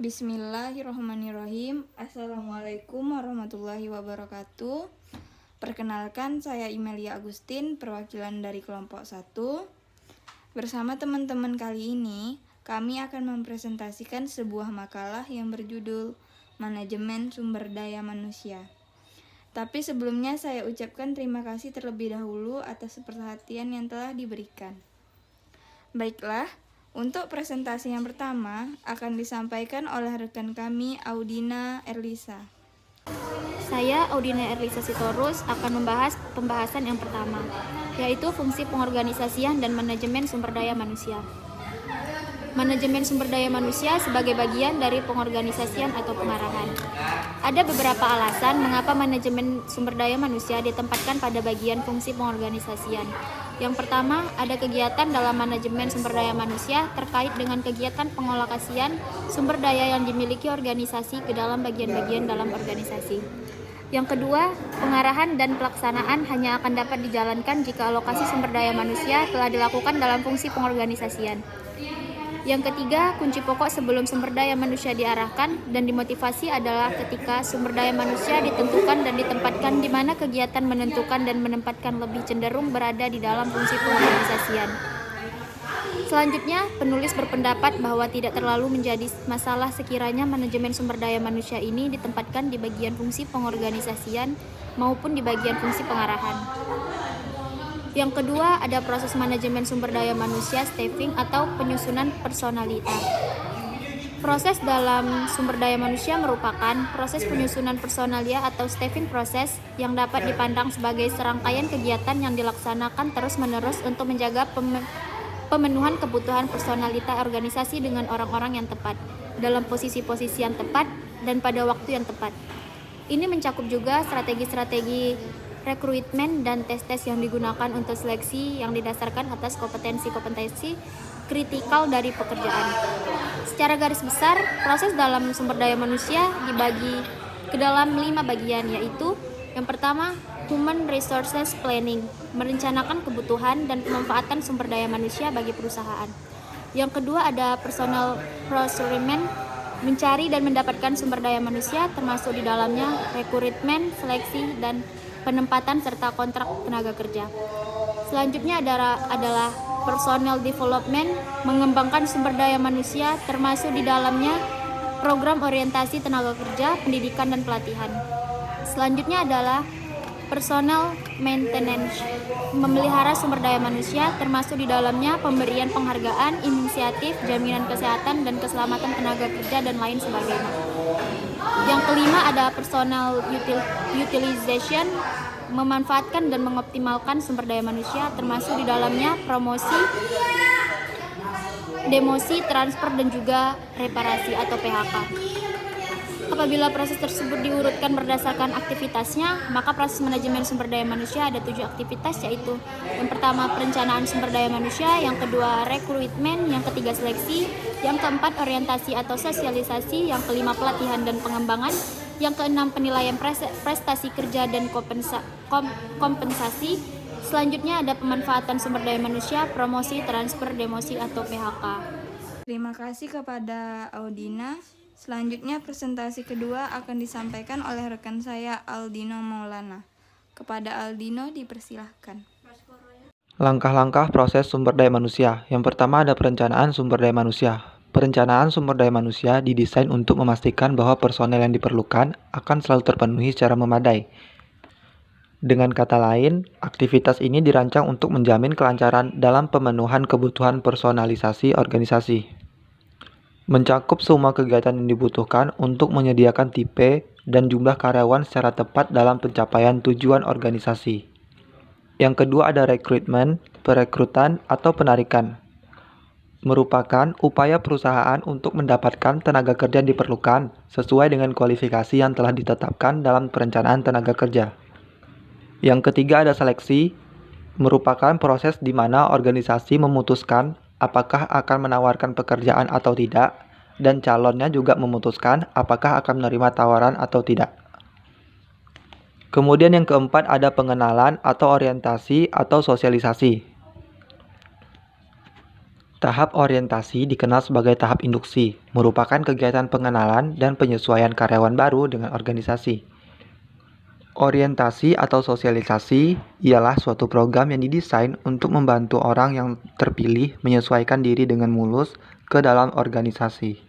Bismillahirrahmanirrahim. Assalamualaikum warahmatullahi wabarakatuh. Perkenalkan, saya Imelia Agustin, perwakilan dari kelompok 1. Bersama teman-teman kali ini, kami akan mempresentasikan sebuah makalah yang berjudul Manajemen Sumber Daya Manusia. Tapi sebelumnya saya ucapkan terima kasih terlebih dahulu atas perhatian yang telah diberikan. Baiklah, untuk presentasi yang pertama akan disampaikan oleh rekan kami, Audina Erlisa. Saya, Audina Erlisa Sitorus, akan membahas pembahasan yang pertama, yaitu fungsi pengorganisasian dan manajemen sumber daya manusia. Manajemen sumber daya manusia sebagai bagian dari pengorganisasian atau pengarahan. Ada beberapa alasan mengapa manajemen sumber daya manusia ditempatkan pada bagian fungsi pengorganisasian. Yang pertama, ada kegiatan dalam manajemen sumber daya manusia terkait dengan kegiatan pengolokasian sumber daya yang dimiliki organisasi ke dalam bagian-bagian dalam organisasi. Yang kedua, pengarahan dan pelaksanaan hanya akan dapat dijalankan jika alokasi sumber daya manusia telah dilakukan dalam fungsi pengorganisasian. Yang ketiga, kunci pokok sebelum sumber daya manusia diarahkan dan dimotivasi adalah ketika sumber daya manusia ditentukan dan ditempatkan di mana kegiatan menentukan dan menempatkan lebih cenderung berada di dalam fungsi pengorganisasian. Selanjutnya, penulis berpendapat bahwa tidak terlalu menjadi masalah sekiranya manajemen sumber daya manusia ini ditempatkan di bagian fungsi pengorganisasian maupun di bagian fungsi pengarahan. Yang kedua, ada proses manajemen sumber daya manusia staffing atau penyusunan personalitas. Proses dalam sumber daya manusia merupakan proses penyusunan personalia atau staffing proses yang dapat dipandang sebagai serangkaian kegiatan yang dilaksanakan terus-menerus untuk menjaga pemenuhan kebutuhan personalita organisasi dengan orang-orang yang tepat, dalam posisi-posisi yang tepat, dan pada waktu yang tepat. Ini mencakup juga strategi-strategi rekrutmen dan tes-tes yang digunakan untuk seleksi yang didasarkan atas kompetensi-kompetensi kritikal dari pekerjaan. Secara garis besar, proses dalam sumber daya manusia dibagi ke dalam 5 bagian, yaitu yang pertama, Human Resources Planning, merencanakan kebutuhan dan pemanfaatan sumber daya manusia bagi perusahaan. Yang kedua ada Personal Procurement, mencari dan mendapatkan sumber daya manusia termasuk di dalamnya rekrutmen, seleksi, dan penempatan serta kontrak tenaga kerja. Selanjutnya adalah Personnel Development, mengembangkan sumber daya manusia termasuk di dalamnya program orientasi tenaga kerja, pendidikan, dan pelatihan. Selanjutnya adalah Personnel Maintenance, memelihara sumber daya manusia termasuk di dalamnya pemberian penghargaan, inisiatif, jaminan kesehatan dan keselamatan tenaga kerja, dan lain sebagainya. Yang kelima ada Personal Utilization, memanfaatkan dan mengoptimalkan sumber daya manusia termasuk di dalamnya promosi, demosi, transfer, dan juga reparasi atau PHK. Apabila proses tersebut diurutkan berdasarkan aktivitasnya, maka proses manajemen sumber daya manusia ada 7 aktivitas, yaitu yang pertama perencanaan sumber daya manusia, yang kedua rekrutmen, yang ketiga seleksi, yang keempat orientasi atau sosialisasi, yang kelima pelatihan dan pengembangan, yang keenam penilaian prestasi kerja dan kompensasi. Selanjutnya ada pemanfaatan sumber daya manusia, promosi, transfer, demosi atau PHK. Terima kasih kepada Audina. Selanjutnya presentasi kedua akan disampaikan oleh rekan saya, Aldino Maulana. Kepada Aldino dipersilahkan. Langkah-langkah proses sumber daya manusia. Yang pertama ada perencanaan sumber daya manusia. Perencanaan sumber daya manusia didesain untuk memastikan bahwa personel yang diperlukan akan selalu terpenuhi secara memadai. Dengan kata lain, aktivitas ini dirancang untuk menjamin kelancaran dalam pemenuhan kebutuhan personalisasi organisasi. Mencakup semua kegiatan yang dibutuhkan untuk menyediakan tipe dan jumlah karyawan secara tepat dalam pencapaian tujuan organisasi. Yang kedua ada rekrutmen, perekrutan atau penarikan. Merupakan upaya perusahaan untuk mendapatkan tenaga kerja yang diperlukan sesuai dengan kualifikasi yang telah ditetapkan dalam perencanaan tenaga kerja. Yang ketiga ada seleksi, merupakan proses di mana organisasi memutuskan apakah akan menawarkan pekerjaan atau tidak, dan calonnya juga memutuskan apakah akan menerima tawaran atau tidak. Kemudian yang keempat ada pengenalan atau orientasi atau sosialisasi. Tahap orientasi dikenal sebagai tahap induksi, merupakan kegiatan pengenalan dan penyesuaian karyawan baru dengan organisasi. Orientasi atau sosialisasi ialah suatu program yang didesain untuk membantu orang yang terpilih menyesuaikan diri dengan mulus ke dalam organisasi.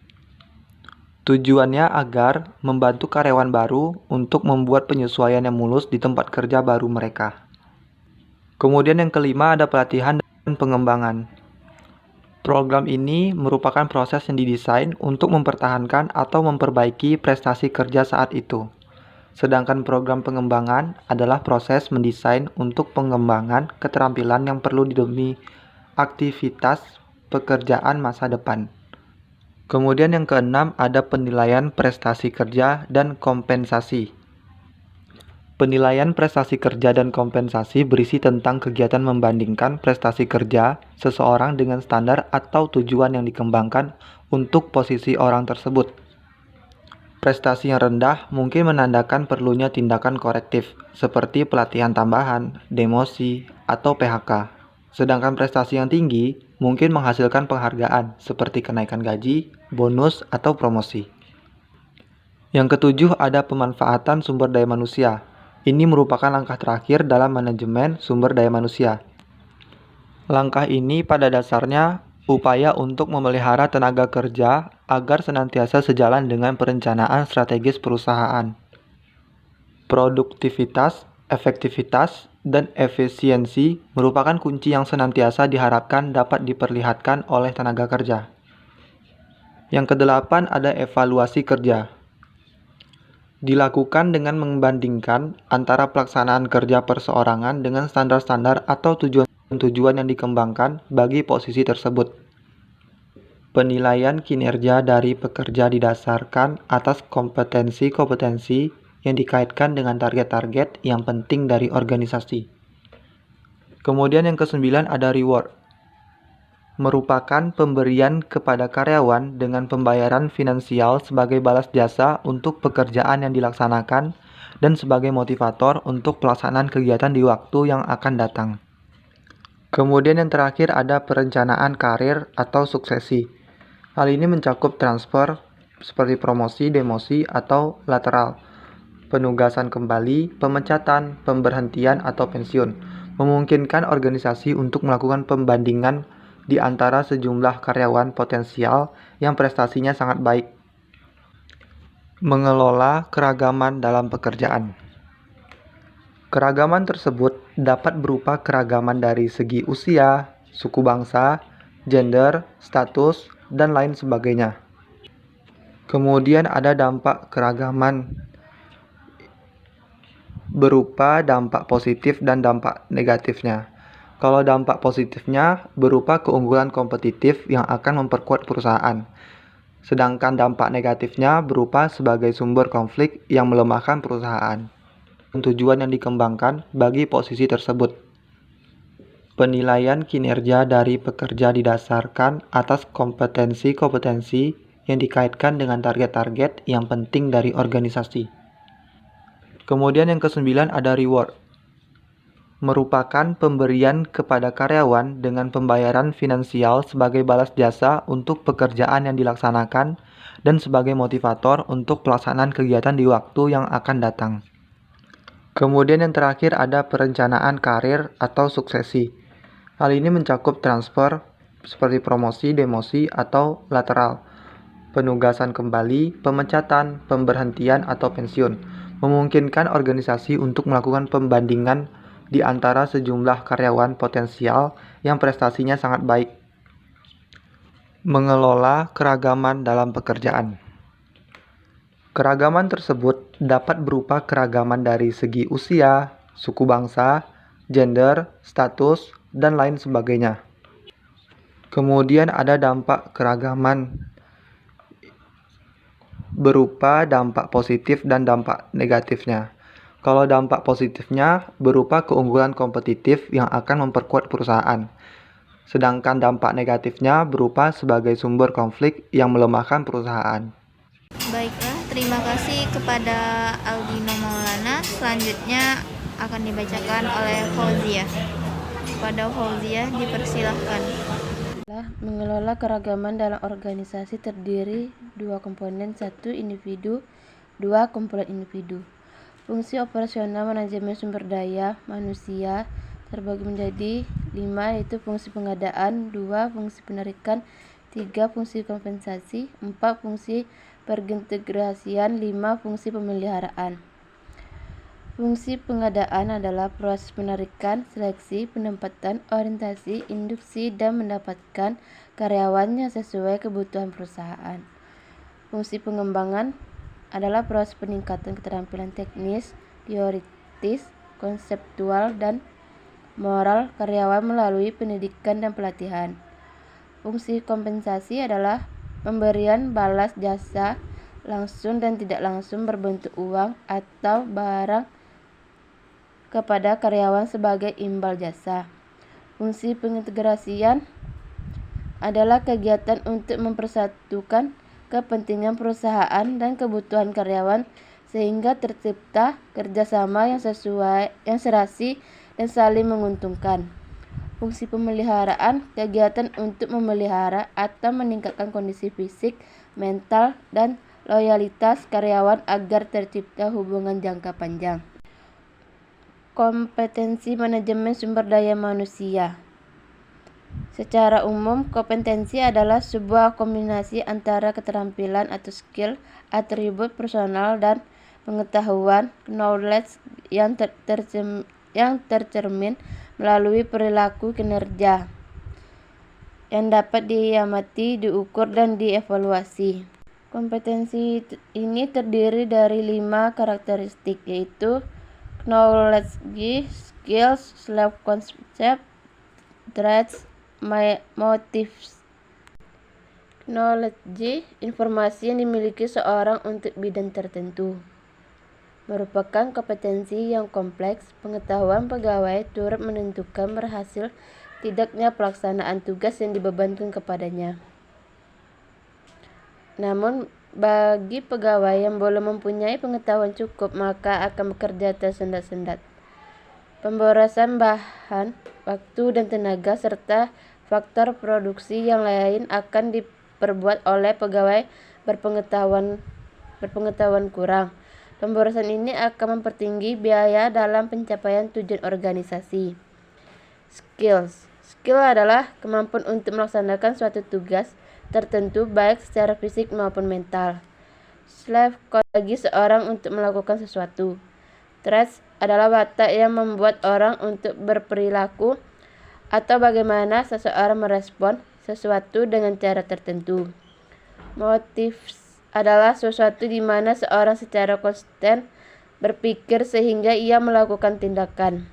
Tujuannya agar membantu karyawan baru untuk membuat penyesuaian yang mulus di tempat kerja baru mereka. Kemudian yang kelima ada pelatihan dan pengembangan. Program ini merupakan proses yang didesain untuk mempertahankan atau memperbaiki prestasi kerja saat itu. Sedangkan program pengembangan adalah proses mendesain untuk pengembangan keterampilan yang perlu demi aktivitas pekerjaan masa depan. Kemudian yang keenam ada penilaian prestasi kerja dan kompensasi. Penilaian prestasi kerja dan kompensasi berisi tentang kegiatan membandingkan prestasi kerja seseorang dengan standar atau tujuan yang dikembangkan untuk posisi orang tersebut. Prestasi yang rendah mungkin menandakan perlunya tindakan korektif, seperti pelatihan tambahan, demosi, atau PHK. Sedangkan prestasi yang tinggi mungkin menghasilkan penghargaan, seperti kenaikan gaji, bonus, atau promosi. Yang ketujuh ada pemanfaatan sumber daya manusia. Ini merupakan langkah terakhir dalam manajemen sumber daya manusia. Langkah ini pada dasarnya upaya untuk memelihara tenaga kerja agar senantiasa sejalan dengan perencanaan strategis perusahaan. Produktivitas, efektivitas, dan efisiensi merupakan kunci yang senantiasa diharapkan dapat diperlihatkan oleh tenaga kerja. Yang kedelapan ada evaluasi kerja. Dilakukan dengan membandingkan antara pelaksanaan kerja perseorangan dengan standar-standar atau tujuan yang dikembangkan bagi posisi tersebut. Penilaian kinerja dari pekerja didasarkan atas kompetensi-kompetensi yang dikaitkan dengan target-target yang penting dari organisasi. Kemudian yang kesembilan ada reward. Merupakan pemberian kepada karyawan dengan pembayaran finansial sebagai balas jasa untuk pekerjaan yang dilaksanakan dan sebagai motivator untuk pelaksanaan kegiatan di waktu yang akan datang. Kemudian yang terakhir ada perencanaan karir atau suksesi. Hal ini mencakup transfer seperti promosi, demosi, atau lateral, penugasan kembali, pemecatan, pemberhentian, atau pensiun, memungkinkan organisasi untuk melakukan pembandingan di antara sejumlah karyawan potensial yang prestasinya sangat baik. Mengelola keragaman dalam pekerjaan. Keragaman tersebut dapat berupa keragaman dari segi usia, suku bangsa, gender, status, dan lain sebagainya. Kemudian ada dampak keragaman berupa dampak positif dan dampak negatifnya. Kalau dampak positifnya berupa keunggulan kompetitif yang akan memperkuat perusahaan. Sedangkan dampak negatifnya berupa sebagai sumber konflik yang melemahkan perusahaan. Tujuan yang dikembangkan bagi posisi tersebut. Penilaian kinerja dari pekerja didasarkan atas kompetensi-kompetensi yang dikaitkan dengan target-target yang penting dari organisasi. Kemudian yang kesembilan ada reward. Merupakan pemberian kepada karyawan dengan pembayaran finansial sebagai balas jasa untuk pekerjaan yang dilaksanakan dan sebagai motivator untuk pelaksanaan kegiatan di waktu yang akan datang. Kemudian yang terakhir ada perencanaan karir atau suksesi. Hal ini mencakup transfer seperti promosi, demosi, atau lateral, penugasan kembali, pemecatan, pemberhentian, atau pensiun, memungkinkan organisasi untuk melakukan pembandingan di antara sejumlah karyawan potensial yang prestasinya sangat baik. Mengelola keragaman dalam pekerjaan. Keragaman tersebut dapat berupa keragaman dari segi usia, suku bangsa, gender, status, dan lain sebagainya. Kemudian ada dampak keragaman berupa dampak positif dan dampak negatifnya. Kalau dampak positifnya berupa keunggulan kompetitif yang akan memperkuat perusahaan. Sedangkan dampak negatifnya berupa sebagai sumber konflik yang melemahkan perusahaan. Baiklah, terima kasih kepada Aldino Maulana. Selanjutnya akan dibacakan oleh Fauzia. Kepada Fauzia dipersilahkan. mengelola keragaman dalam organisasi terdiri dua komponen, satu individu, dua kumpulan individu. Fungsi operasional manajemen sumber daya manusia terbagi menjadi 5, yaitu fungsi pengadaan, 2 fungsi penarikan, 3 fungsi kompensasi, 4 fungsi pengintegrasian, 5 fungsi pemeliharaan. Fungsi pengadaan adalah proses penarikan, seleksi, penempatan, orientasi, induksi, dan mendapatkan karyawan yang sesuai kebutuhan perusahaan. Fungsi pengembangan adalah proses peningkatan keterampilan teknis, teoritis, konseptual, dan moral karyawan melalui pendidikan dan pelatihan. Fungsi kompensasi adalah pemberian balas jasa langsung dan tidak langsung berbentuk uang atau barang kepada karyawan sebagai imbal jasa. Fungsi pengintegrasian adalah kegiatan untuk mempersatukan kepentingan perusahaan dan kebutuhan karyawan sehingga tercipta kerjasama yang serasi dan saling menguntungkan. Fungsi pemeliharaan, kegiatan untuk memelihara atau meningkatkan kondisi fisik, mental, dan loyalitas karyawan agar tercipta hubungan jangka panjang. Kompetensi manajemen sumber daya manusia. Secara umum, kompetensi adalah sebuah kombinasi antara keterampilan atau skill, atribut personal, dan pengetahuan, knowledge yang tercermin melalui perilaku kinerja yang dapat diamati, diukur, dan dievaluasi. Kompetensi ini terdiri dari 5 karakteristik, yaitu knowledge, skills, self-concept, traits, motives. Knowledge, informasi yang dimiliki seorang untuk bidang tertentu, merupakan kompetensi yang kompleks. Pengetahuan pegawai turut menentukan berhasil tidaknya pelaksanaan tugas yang dibebankan kepadanya. Namun, bagi pegawai yang belum mempunyai pengetahuan cukup, maka akan bekerja tersendat-sendat. Pemborosan bahan, waktu, dan tenaga, serta faktor produksi yang lain akan diperbuat oleh pegawai berpengetahuan kurang. Pemborosan ini akan mempertinggi biaya dalam pencapaian tujuan organisasi. Skill adalah kemampuan untuk melaksanakan suatu tugas tertentu baik secara fisik maupun mental. Bagi seorang untuk melakukan sesuatu. Traits adalah watak yang membuat orang untuk berperilaku atau bagaimana seseorang merespon sesuatu dengan cara tertentu. Motives adalah sesuatu di mana seorang secara konsisten berpikir sehingga ia melakukan tindakan.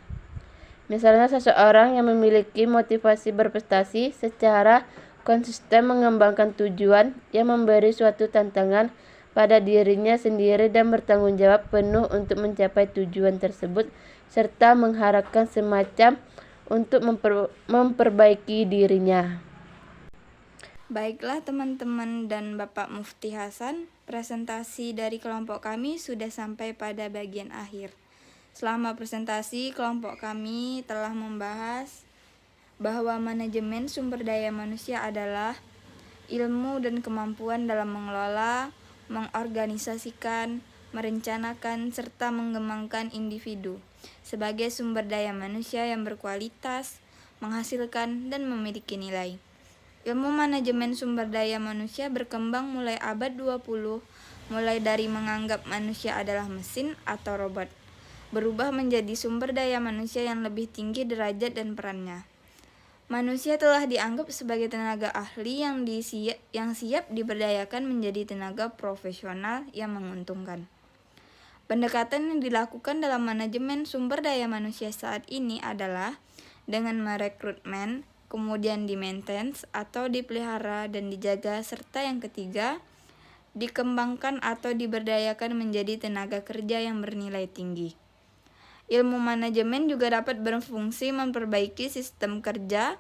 Misalnya, seseorang yang memiliki motivasi berprestasi secara konsisten mengembangkan tujuan yang memberi suatu tantangan pada dirinya sendiri dan bertanggung jawab penuh untuk mencapai tujuan tersebut serta mengharapkan semacam untuk memperbaiki dirinya. Baiklah teman-teman dan Bapak Mufti Hasan, presentasi dari kelompok kami sudah sampai pada bagian akhir. Selama presentasi, kelompok kami telah membahas bahwa manajemen sumber daya manusia adalah ilmu dan kemampuan dalam mengelola, mengorganisasikan, merencanakan, serta mengembangkan individu sebagai sumber daya manusia yang berkualitas, menghasilkan, dan memiliki nilai. Ilmu manajemen sumber daya manusia berkembang mulai abad 20, mulai dari menganggap manusia adalah mesin atau robot, berubah menjadi sumber daya manusia yang lebih tinggi derajat dan perannya. Manusia telah dianggap sebagai tenaga ahli yang siap diberdayakan menjadi tenaga profesional yang menguntungkan. Pendekatan yang dilakukan dalam manajemen sumber daya manusia saat ini adalah dengan merekrutmen, kemudian di-maintenance atau dipelihara dan dijaga, serta yang ketiga, dikembangkan atau diberdayakan menjadi tenaga kerja yang bernilai tinggi. Ilmu manajemen juga dapat berfungsi memperbaiki sistem kerja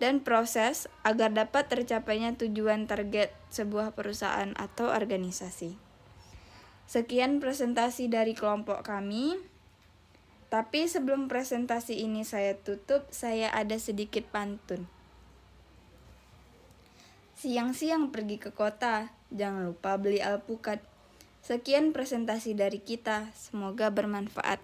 dan proses agar dapat tercapainya tujuan target sebuah perusahaan atau organisasi. Sekian presentasi dari kelompok kami. Tapi sebelum presentasi ini saya tutup, saya ada sedikit pantun. siang-siang pergi ke kota, jangan lupa beli alpukat. Sekian presentasi dari kita, semoga bermanfaat.